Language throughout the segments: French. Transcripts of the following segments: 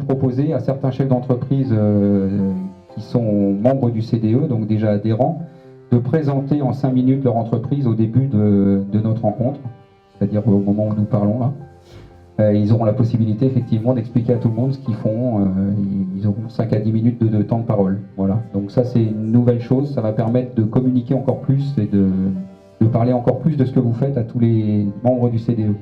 proposer à certains chefs d'entreprise qui sont membres du CDE, donc déjà adhérents, de présenter en 5 minutes leur entreprise au début de notre rencontre, c'est-à-dire au moment où nous parlons là. Ils auront la possibilité effectivement d'expliquer à tout le monde ce qu'ils font. Ils auront 5 à 10 minutes de temps de parole. Voilà. Donc ça, c'est une nouvelle chose. Ça va permettre de communiquer encore plus et de parler encore plus de ce que vous faites à tous les membres du CDE.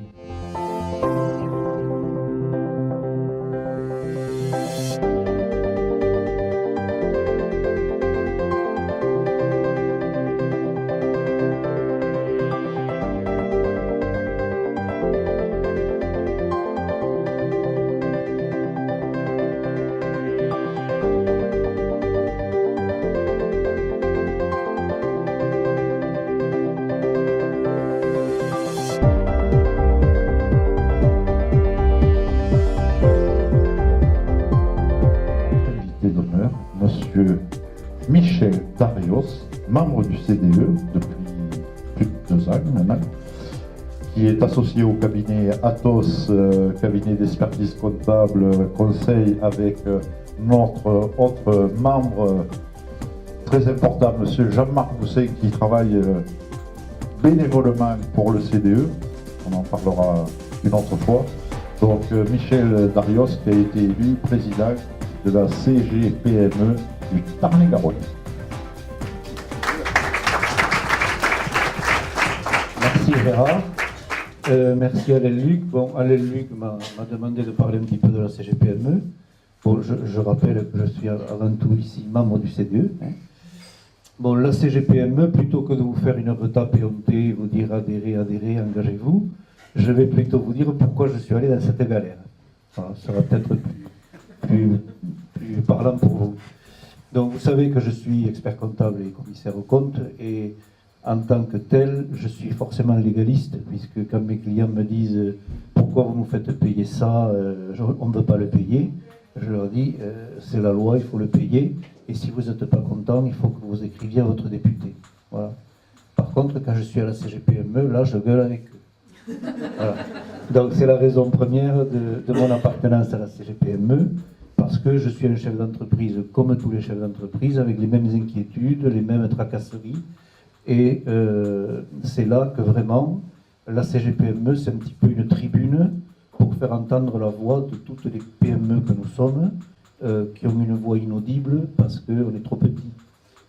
Monsieur Michel Darios, membre du CDE depuis plus de 2 ans maintenant, qui est associé au cabinet Athos, cabinet d'expertise comptable, conseil avec notre autre membre très important, monsieur Jean-Marc Bousset, qui travaille bénévolement pour le CDE. On en parlera une autre fois. Donc Michel Darios, qui a été élu président de la CGPME du Tarn-et-Garonne. Merci Gérard. Merci Alain Luc. Bon, Alain Luc m'a demandé de parler un petit peu de la CGPME. Bon, je rappelle que je suis avant tout ici membre du CDE. Bon, la CGPME, plutôt que de vous faire une retape et honter, vous dire adhérez, engagez-vous, je vais plutôt vous dire pourquoi je suis allé dans cette galère. Voilà, ça va peut-être plus parlant pour vous. Donc vous savez que je suis expert comptable et commissaire aux comptes, et en tant que tel, je suis forcément légaliste, puisque quand mes clients me disent pourquoi vous nous faites payer ça, on ne veut pas le payer, je leur dis c'est la loi, il faut le payer, et si vous n'êtes pas content, il faut que vous écriviez à votre député. Voilà. Par contre, quand je suis à la CGPME, là je gueule avec eux. Voilà. Donc c'est la raison première de mon appartenance à la CGPME, parce que je suis un chef d'entreprise comme tous les chefs d'entreprise, avec les mêmes inquiétudes, les mêmes tracasseries, et c'est là que vraiment la CGPME, c'est un petit peu une tribune pour faire entendre la voix de toutes les PME que nous sommes, qui ont une voix inaudible parce qu'on est trop petit.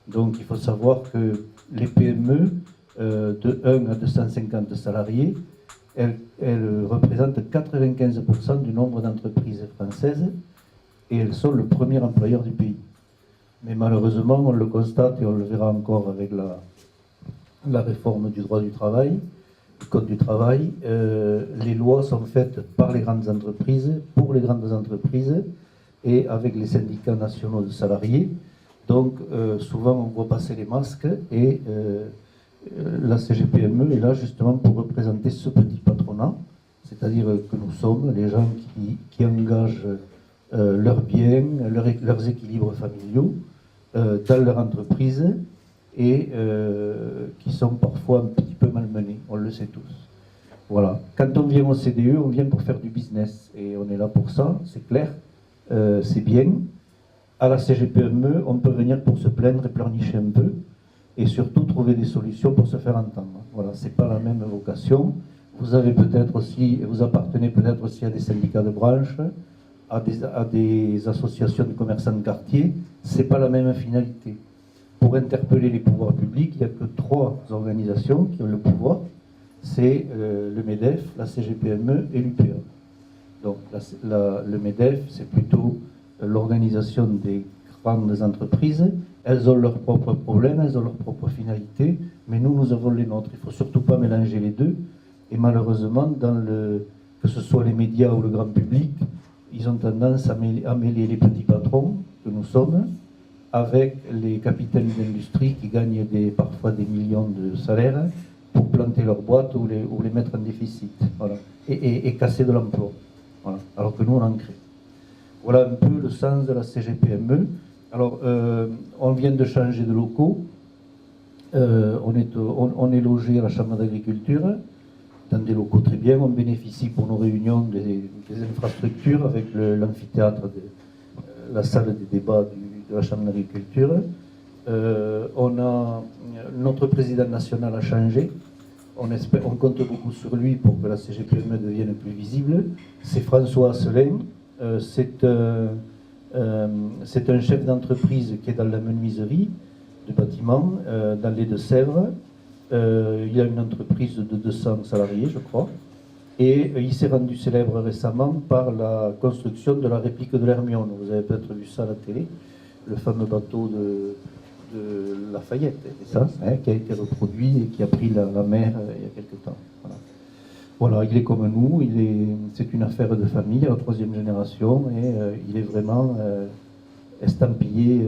Donc il faut savoir que les PME de 1 à 250 salariés, elles représentent 95% du nombre d'entreprises françaises, et elles sont le premier employeur du pays. Mais malheureusement, on le constate, et on le verra encore avec la réforme du droit du travail, du code du travail, les lois sont faites par les grandes entreprises, pour les grandes entreprises, et avec les syndicats nationaux de salariés. Donc souvent on voit passer les masques, et la CGPME est là justement pour représenter ce petit patronat, c'est-à-dire que nous sommes les gens qui engagent leurs biens, leurs équilibres familiaux dans leur entreprise, et qui sont parfois un petit peu malmenés, on le sait tous. Voilà. Quand on vient au CDE, on vient pour faire du business, et on est là pour ça, c'est clair, c'est bien. À la CGPME, on peut venir pour se plaindre et pleurnicher un peu, et surtout trouver des solutions pour se faire entendre. Voilà, c'est pas la même vocation. Vous avez peut-être aussi, vous appartenez peut-être aussi à des syndicats de branche, à des associations de commerçants de quartier, c'est pas la même finalité. Pour interpeller les pouvoirs publics, il n'y a que 3 organisations qui ont le pouvoir, c'est le MEDEF, la CGPME et l'UPA. Donc le MEDEF, c'est plutôt l'organisation des grandes entreprises. Elles ont leurs propres problèmes, elles ont leurs propres finalités, mais nous avons les nôtres. Il ne faut surtout pas mélanger les deux. Et malheureusement, que ce soit les médias ou le grand public, ils ont tendance à mêler les petits patrons que nous sommes avec les capitaines d'industrie qui gagnent parfois des millions de salaires pour planter leur boîte ou les mettre en déficit, voilà, et casser de l'emploi, voilà, alors que nous on en crée. Voilà un peu le sens de la CGPME. Alors on vient de changer de locaux, on est logé à la Chambre d'agriculture, dans des locaux très bien. On bénéficie pour nos réunions des infrastructures avec l'amphithéâtre, la salle des débats de la Chambre d'agriculture. Notre président national a changé. On compte beaucoup sur lui pour que la CGPME devienne plus visible. C'est François Asselin. C'est un chef d'entreprise qui est dans la menuiserie de bâtiments, dans les Deux-Sèvres. Il a une entreprise de 200 salariés, je crois. Et il s'est rendu célèbre récemment par la construction de la réplique de l'Hermione. Vous avez peut-être vu ça à la télé, le fameux bateau de Lafayette, c'est ça, hein, qui a été reproduit et qui a pris la mer il y a quelque temps. Voilà, il est comme nous, c'est une affaire de famille, à la 3e génération, et il est vraiment estampillé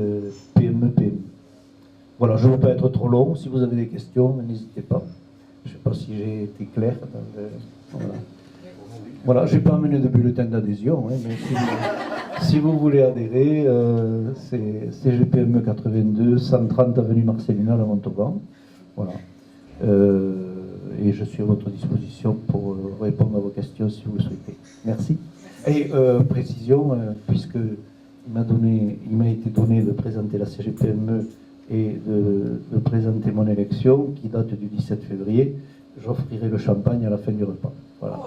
PME. Voilà, je ne veux pas être trop long. Si vous avez des questions, n'hésitez pas. Je ne sais pas si j'ai été clair. Voilà, je n'ai pas amené de bulletin d'adhésion, hein, mais si vous voulez adhérer, c'est CGPME 82, 130 avenue Marcellina à Montauban. Voilà. Et je suis à votre disposition pour répondre à vos questions si vous le souhaitez. Merci. Et précision, puisque il m'a été donné de présenter la CGPME et de présenter mon élection, qui date du 17 février, j'offrirai le champagne à la fin du repas. Voilà.